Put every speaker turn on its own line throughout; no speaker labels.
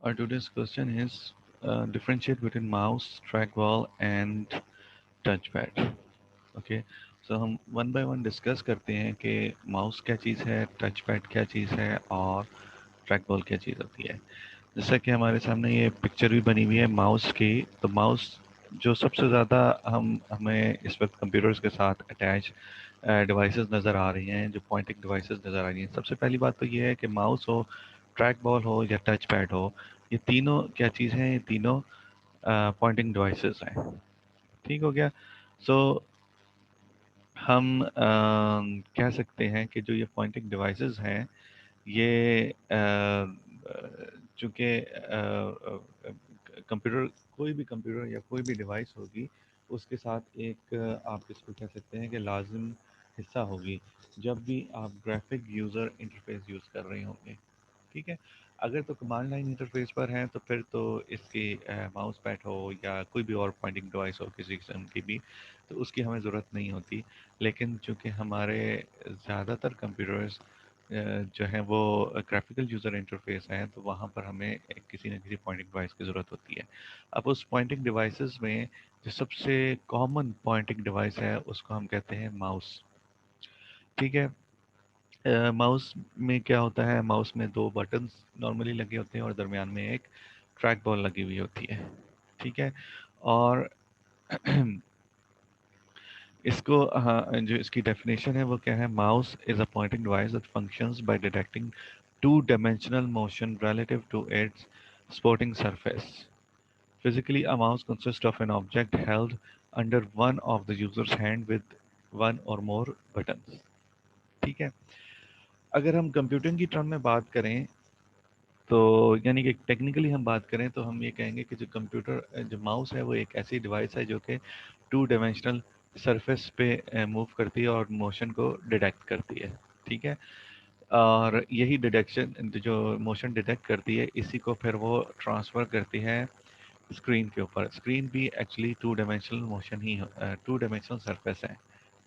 Our today's question is differentiate between mouse, trackball and touchpad. Okay, so हम one by one discuss करते हैं कि mouse क्या चीज़ है, टचपैड क्या चीज़ है और ट्रैकबॉल क्या चीज़ होती है। जैसा कि हमारे सामने ये पिक्चर भी बनी हुई है माउस की, तो माउस जो सबसे ज़्यादा हमें इस वक्त कंप्यूटर्स के साथ अटैच डिवाइसेस नज़र आ रही हैं, जो पॉइंटिंग डिवाइसेस नज़र आ रही हैं। सबसे पहली बात तो ये है कि माउस हो, ट्रैक बॉल हो या टच पैड हो, ये तीनों क्या चीज़ हैं? ये तीनों पॉइंटिंग डिवाइसेस हैं। ठीक हो गया। सो हम कह सकते हैं कि जो ये पॉइंटिंग डिवाइसेस हैं, ये चूँकि कंप्यूटर, कोई भी कंप्यूटर या कोई भी डिवाइस होगी, उसके साथ एक आप इसको कह सकते हैं कि लाज़िम हिस्सा होगी, जब भी आप ग्राफिक यूज़र इंटरफेस यूज़ कर रहे होंगे। ठीक है? अगर तो कमांड लाइन इंटरफेस पर हैं, तो फिर तो इसकी माउस पैड हो या कोई भी और पॉइंटिंग डिवाइस हो किसी किस्म की भी, तो उसकी हमें ज़रूरत नहीं होती। लेकिन चूँकि हमारे ज़्यादातर कंप्यूटर्स जो हैं वो ग्राफिकल यूज़र इंटरफेस हैं, तो वहाँ पर हमें किसी न किसी पॉइंटिंग डिवाइस की ज़रूरत होती है। अब उस पॉइंटिंग डिवाइसेस में जो सबसे कॉमन पॉइंटिंग डिवाइस है, उसको हम कहते हैं माउस। ठीक है? माउस में क्या होता है, माउस में दो बटन्स नॉर्मली लगे होते हैं और दरमियान में एक ट्रैक बॉल लगी हुई होती है। ठीक है? और इसको हाँ, जो इसकी डेफिनेशन है वो क्या है? Mouse is a pointing device that functions by detecting two dimensional motion relative to its sporting surface. Physically, a mouse consists of an object held under one of the user's hand with one or more buttons. ठीक है? अगर हम computing की term में बात करें, तो यानी कि टेक्निकली हम बात करें, तो हम ये कहेंगे कि जो कंप्यूटर, जो माउस है, वो एक ऐसी डिवाइस है जो कि टू डायमेंशनल सरफेस पे मूव करती है और मोशन को डिटेक्ट करती है। ठीक है? और यही डिटेक्शन, जो मोशन डिटेक्ट करती है, इसी को फिर वो ट्रांसफ़र करती है स्क्रीन के ऊपर। स्क्रीन भी actually to dimensional motion he, two dimensional surface है।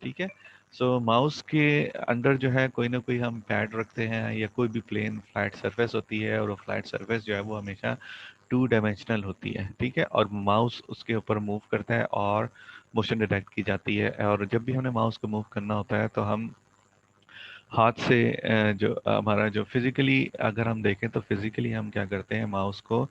ठीक है? सो माउस के अंदर जो है कोई ना कोई हम पैड रखते हैं या कोई भी प्लेन फ्लैट सरफेस होती है, और वो फ्लैट सरफेस जो है वो हमेशा टू डायमेंशनल होती है। ठीक है? और माउस उसके ऊपर मूव करता है और मोशन डिटेक्ट की जाती है। और जब भी हमें माउस को मूव करना होता है, तो हम हाथ से जो हमारा जो फिजिकली, अगर हम देखें तो फिजिकली हम क्या करते हैं, माउस को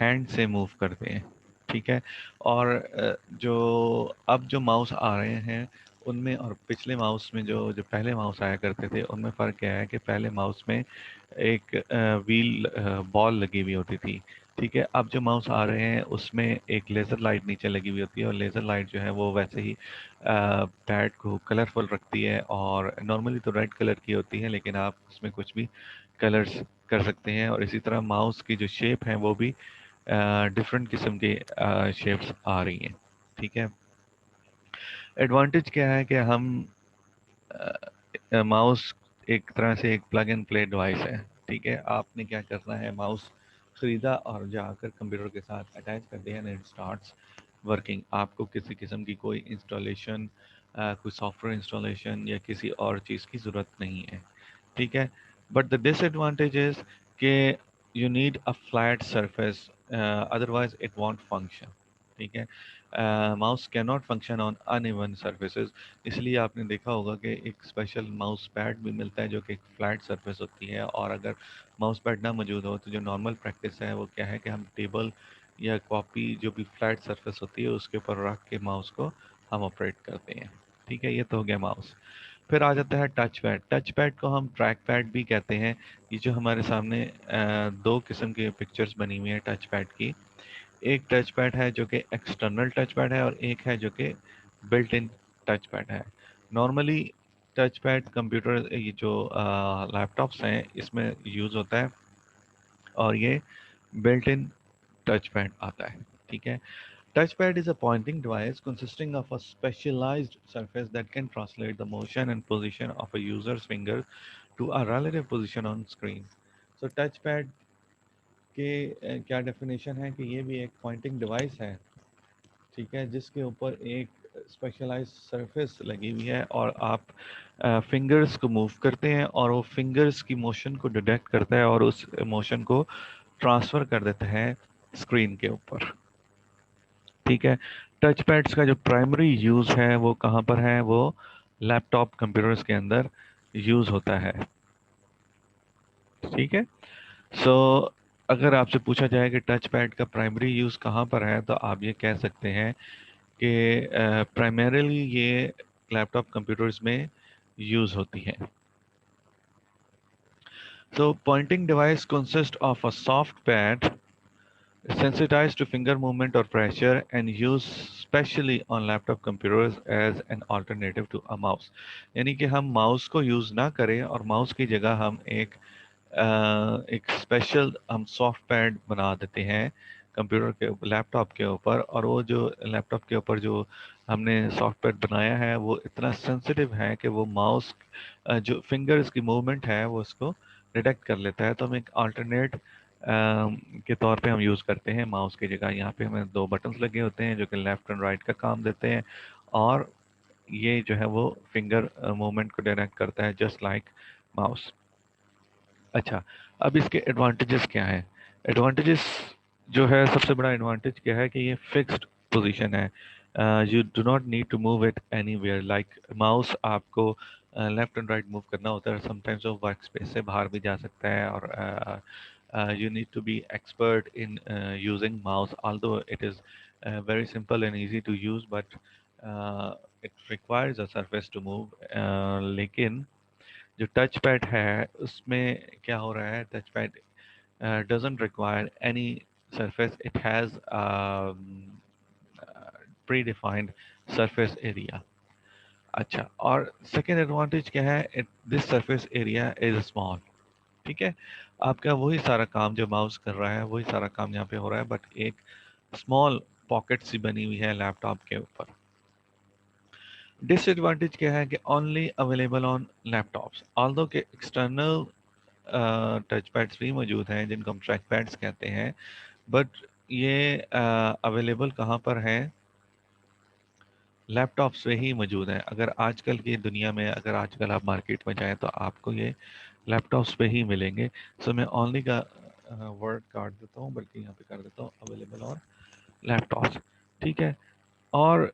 हैंड से मूव करते हैं। ठीक है? और जो अब जो माउस आ रहे हैं, उनमें और पिछले माउस में, जो जो पहले माउस आया करते थे, उनमें फ़र्क क्या है कि पहले माउस में एक व्हील बॉल लगी हुई होती थी। ठीक है? अब जो माउस आ रहे हैं, उसमें एक लेज़र लाइट नीचे लगी हुई होती है, और लेज़र लाइट जो है वो वैसे ही पैड को कलरफुल रखती है। और नॉर्मली तो रेड कलर की होती है, लेकिन आप उसमें कुछ भी कलर्स कर सकते हैं। और इसी तरह माउस की जो शेप है वो भी डिफरेंट किस्म की शेप्स आ रही हैं। ठीक है? एडवांटेज क्या है कि हम माउस एक तरह से एक प्लग एंड प्ले डिवाइस है। ठीक है? आपने क्या करना है, माउस खरीदा और जाकर कंप्यूटर के साथ अटैच कर दिया, एंड इट स्टार्ट्स वर्किंग। आपको किसी किस्म की कोई इंस्टॉलेशन, कोई सॉफ्टवेयर इंस्टॉलेशन या किसी और चीज़ की ज़रूरत नहीं है। ठीक है? बट द डिसएडवांटेज इज कि you need a flat surface, otherwise it won't function. ठीक है? Mouse can not function on uneven surfaces. इसलिए आपने देखा होगा कि एक स्पेशल माउस पैड भी मिलता है जो कि एक फ्लैट सरफेस होती है। और अगर माउस पैड ना मौजूद हो, तो जो नॉर्मल प्रैक्टिस है वो क्या है कि हम टेबल या कॉपी, जो भी फ्लैट सरफेस होती है, उसके ऊपर रख के माउस को हम ऑपरेट करते हैं। ठीक है? ये तो हो गया माउस। फिर आ जाता है टच पैड। टच पैड को हम ट्रैक पैड भी कहते हैं। ये जो हमारे सामने दो किस्म की पिक्चर्स बनी हुई है टच पैड की। एक टच पैड है जो कि एक्सटर्नल टच पैड है, और एक है जो कि बिल्ट इन टच पैड है। नॉर्मली टच पैड कंप्यूटर, ये जो लैपटॉप्स हैं, इसमें यूज़ होता है, और ये बिल्ट इन टच पैड आता है। ठीक है? Touchpad is a pointing device consisting of a specialized surface that can translate the motion and position of a user's finger to a relative position on screen. So touchpad के क्या definition है कि ये भी एक पॉइंटिंग डिवाइस है। ठीक है? जिसके ऊपर एक स्पेशलाइज्ड सरफेस लगी हुई है, और आप फिंगर्स को मूव करते हैं, और वो फिंगर्स की मोशन को डिटेक्ट करता है और उस मोशन को ट्रांसफ़र कर देते हैं स्क्रीन के ऊपर। ठीक है। टच पैड्स का जो प्राइमरी यूज़ है वो कहाँ पर है, वो लैपटॉप कंप्यूटर्स के अंदर यूज़ होता है। ठीक है। सो अगर आपसे पूछा जाए कि टच पैड का प्राइमरी यूज़ कहाँ पर है, तो आप ये कह सकते हैं कि प्राइमरीली ये लैपटॉप कंप्यूटर्स में यूज़ होती है। So pointing device consists of a soft pad sensitized to finger movement or pressure and used specially on laptop computers as an alternative to a mouse। यानी कि हम माउस को use ना करें और माउस की जगह हम एक स्पेशल हम सॉफ्ट पैड बना देते हैं कंप्यूटर के लैपटॉप के ऊपर, और वो जो लैपटॉप के ऊपर जो हमने सॉफ्ट पैड बनाया है वो इतना सेंसिटिव है कि वो माउस जो फिंगर्स की मूवमेंट है वो उसको डिटेक्ट कर लेता है। तो हम एक अल्टरनेट के तौर पे हम यूज़ करते हैं माउस की जगह। यहाँ पे हमें दो बटन्स लगे होते हैं जो कि लेफ़्ट एंड राइट का काम देते हैं, और ये जो है वो फिंगर मूवमेंट को डायरेक्ट करता है जस्ट लाइक माउस। अच्छा, अब इसके एडवांटेजेस क्या हैं? एडवांटेजेस जो है, सबसे बड़ा एडवांटेज क्या है कि ये फिक्स्ड पोजीशन है। You do not need to move it anywhere, like mouse आपको लेफ्ट एंड राइट मूव करना होता है, समटाइम्स वो वर्क स्पेस से बाहर भी जा सकता है, और you need to be expert in using mouse, although it is very simple and easy to use, but it requires a surface to move। लेकिन जो टच पैड है उसमें क्या हो रहा है, touch pad doesn't require any surface, it has predefined surface area। अच्छा, और सेकेंड एडवांटेज क्या है, this surface area is small. ठीक है, आपका वही सारा काम जो माउस कर रहा है वही सारा काम यहाँ पे हो रहा है, बट एक स्मॉल पॉकेट सी बनी हुई है लैपटॉप के ऊपर। डिसएडवांटेज क्या है कि only available on laptops, although के एक्सटर्नल टच पैड्स भी मौजूद हैं जिनको हम ट्रैक पैड्स कहते हैं, बट ये अवेलेबल कहाँ पर है, लैपटॉप्स पे ही मौजूद है। अगर आजकल की दुनिया में अगर आजकल आप मार्केट में जाएं तो आपको ये लैपटॉप्स पे ही मिलेंगे। सो मैं ओनली का वर्ड काट देता हूँ, बल्कि यहाँ पे कर देता हूँ अवेलेबल और लैपटॉप्स। ठीक है। और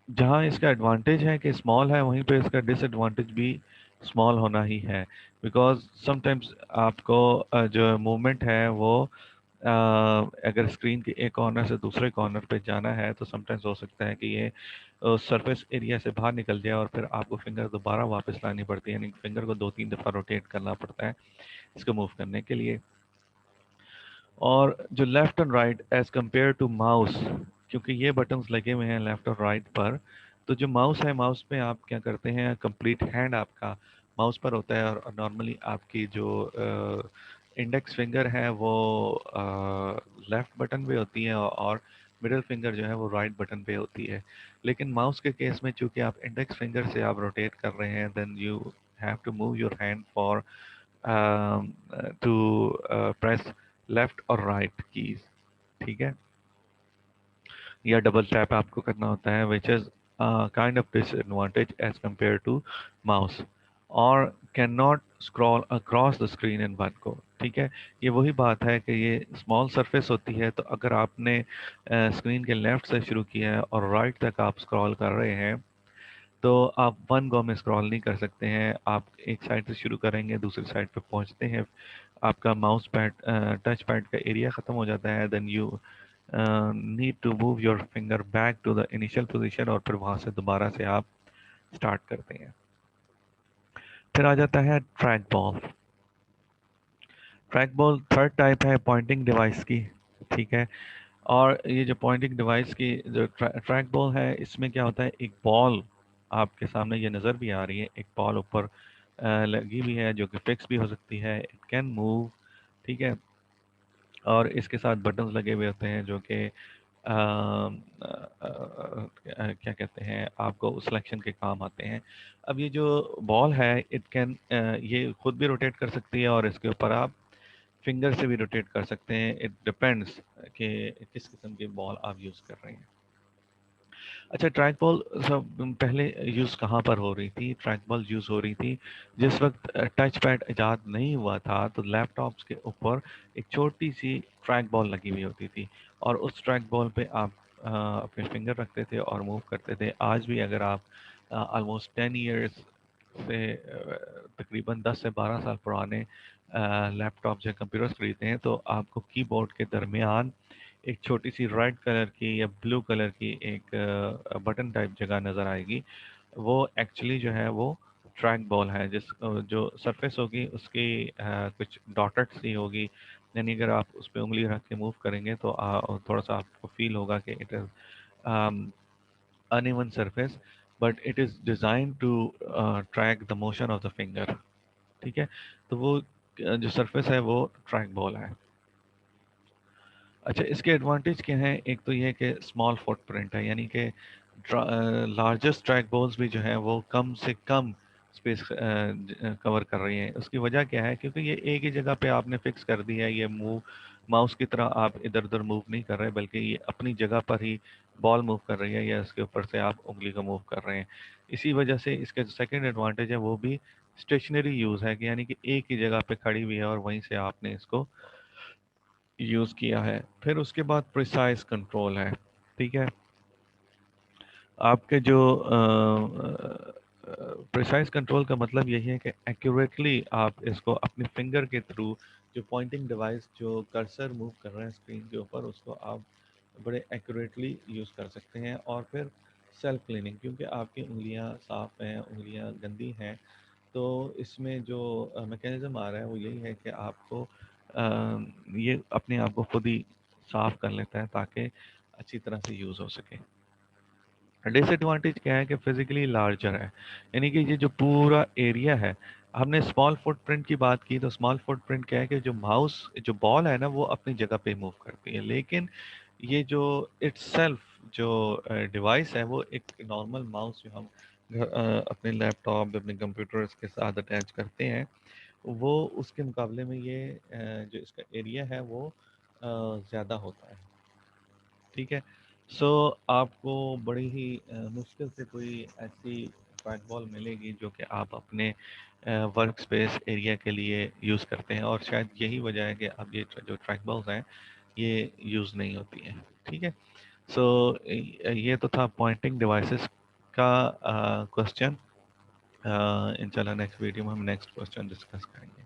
जहाँ इसका एडवांटेज है कि स्मॉल है, वहीं पे इसका डिसएडवांटेज भी स्मॉल होना ही है, बिकॉज समटाइम्स आपको जो मूवमेंट है वो अगर स्क्रीन के एक कॉर्नर से दूसरे कॉर्नर पे जाना है तो समटाइम्स हो सकता है कि ये सरफेस एरिया से बाहर निकल जाए और फिर आपको फिंगर दोबारा वापस लानी पड़ती है, यानी फिंगर को 2-3 दफ़ा रोटेट करना पड़ता है इसको मूव करने के लिए। और जो left and right as compare to mouse, क्योंकि ये बटन्स लगे हुए हैं लेफ्ट और राइट पर, तो जो माउस है माउस पे आप क्या करते हैं, कंप्लीट हैंड आपका माउस पर होता है, और नॉर्मली आपकी जो इंडेक्स फिंगर है वो लेफ्ट बटन पे होती है और मिडिल फिंगर जो है वो राइट बटन पे होती है। लेकिन माउस के केस में चूंकि आप इंडेक्स फिंगर से आप रोटेट कर रहे हैं, then you have to move your hand for to press left और राइट कीज। ठीक है, या डबल टैप आपको करना होता है, which is kind of disadvantage as compare to mouse, और can not scroll across the screen in one go. ठीक है, ये वही बात है कि ये स्मॉल सरफेस होती है, तो अगर आपने स्क्रीन के लेफ्ट से शुरू किया है और राइट तक आप स्क्रॉल कर रहे हैं, तो आप वन गो में स्क्रॉल नहीं कर सकते हैं। आप एक साइड से शुरू करेंगे, दूसरी साइड पे पहुंचते हैं, आपका माउस पैड टच पैड का एरिया ख़त्म हो जाता है, then you need to move your finger back to the initial position, और फिर वहाँ से दोबारा से आप स्टार्ट करते हैं। फिर आ जाता है track ball. Track ball third type है पॉइंटिंग डिवाइस की। ठीक है, और ये जो पॉइंटिंग डिवाइस की जो ट्रैक बॉल है, इसमें क्या होता है, एक बॉल आपके सामने ये नज़र भी आ रही है, एक बॉल ऊपर लगी हुई है जो कि फिक्स भी हो सकती है, इट कैन मूव। ठीक है, और इसके साथ बटन्स लगे हुए होते हैं जो कि क्या कहते हैं, आपको सिलेक्शन के काम आते हैं। अब ये जो बॉल है इट कैन ये खुद भी रोटेट कर सकती है, और इसके ऊपर आप फिंगर से भी रोटेट कर सकते हैं, इट डिपेंड्स कि किस किस्म की बॉल आप यूज़ कर रहे हैं। अच्छा, ट्रैक बॉल सब पहले यूज़ कहाँ पर हो रही थी? ट्रैक बॉल यूज़ हो रही थी जिस वक्त टच पैड इजाद नहीं हुआ था, तो लैपटॉप्स के ऊपर एक छोटी सी ट्रैक बॉल लगी हुई होती थी, और उस ट्रैक बॉल पे आप अपने फिंगर रखते थे और मूव करते थे। आज भी अगर आप ऑलमोस्ट 10 ईयर्स से तकरीबन 10 से 12 साल पुराने लैपटॉप या कंप्यूटर्स खरीदते हैं, तो आपको कीबोर्ड के दरमियान एक छोटी सी रेड कलर की या ब्लू कलर की एक बटन टाइप जगह नज़र आएगी। वो एक्चुअली जो है वो ट्रैक बॉल है, जो सरफेस होगी उसकी कुछ डॉटेड सी होगी, यानी अगर आप उस पर उंगली रख के मूव करेंगे तो थोड़ा सा आपको फील होगा कि it is uneven surface, but it is designed to track the motion of the finger। ठीक है, तो वो जो सरफेस है वो ट्रैक बॉल है। अच्छा, इसके एडवांटेज क्या हैं? एक तो ये कि स्मॉल फुटप्रिंट है, यानी कि लार्जेस्ट ट्रैक बॉल्स भी जो हैं वो कम से कम स्पेस कवर कर रही हैं। उसकी वजह क्या है? क्योंकि ये एक ही जगह पे आपने फिक्स कर दी है, ये मूव माउस की तरह आप इधर उधर मूव नहीं कर रहे, बल्कि ये अपनी जगह पर ही बॉल मूव कर रही है, या इसके ऊपर से आप उंगली को मूव कर रहे हैं। इसी वजह से इसका जो सेकेंड एडवांटेज है वो भी स्टेशनरी यूज़ है, कि यानी कि एक ही जगह पे खड़ी हुई है और वहीं से आपने इसको यूज़ किया है। फिर उसके बाद प्रिसाइज कंट्रोल है। ठीक है, आपके जो प्रिसाइज कंट्रोल का मतलब यही है कि एक्यूरेटली आप इसको अपने फिंगर के थ्रू, जो पॉइंटिंग डिवाइस जो कर्सर मूव कर रहे हैं स्क्रीन के ऊपर, उसको आप बड़े एक्यूरेटली यूज़ कर सकते हैं। और फिर सेल्फ क्लीनिंग, क्योंकि आपकी उंगलियां साफ़ हैं, उंगलियां गंदी हैं, तो इसमें जो मैकेनिज़्म आ रहा है वो यही है कि आपको ये अपने आप को खुद ही साफ़ कर लेता है ताकि अच्छी तरह से यूज़ हो सके। डिसएडवांटेज क्या है? कि फिजिकली लार्जर है, यानी कि ये जो पूरा एरिया है, हमने स्मॉल फुटप्रिंट की बात की, तो स्मॉल फुटप्रिंट क्या है कि जो माउस जो बॉल है ना वो अपनी जगह पे मूव करती है, लेकिन ये जो इट्सेल्फ जो डिवाइस है वो एक नॉर्मल माउस जो हम अपने लैपटॉप अपने कंप्यूटर्स के साथ अटैच करते हैं, वो उसके मुकाबले में ये जो इसका एरिया है वो ज़्यादा होता है। ठीक है, सो आपको बड़ी ही मुश्किल से कोई ऐसी ट्रैक बॉल मिलेगी जो कि आप अपने वर्क स्पेस एरिया के लिए यूज़ करते हैं, और शायद यही वजह है कि अब ये जो ट्रैक बॉल्स हैं ये यूज़ नहीं होती हैं। ठीक है, सो ये तो था पॉइंटिंग डिवाइसेस का क्वेश्चन। इंशाल्लाह नेक्स्ट वीडियो में हम नेक्स्ट क्वेश्चन डिस्कस करेंगे।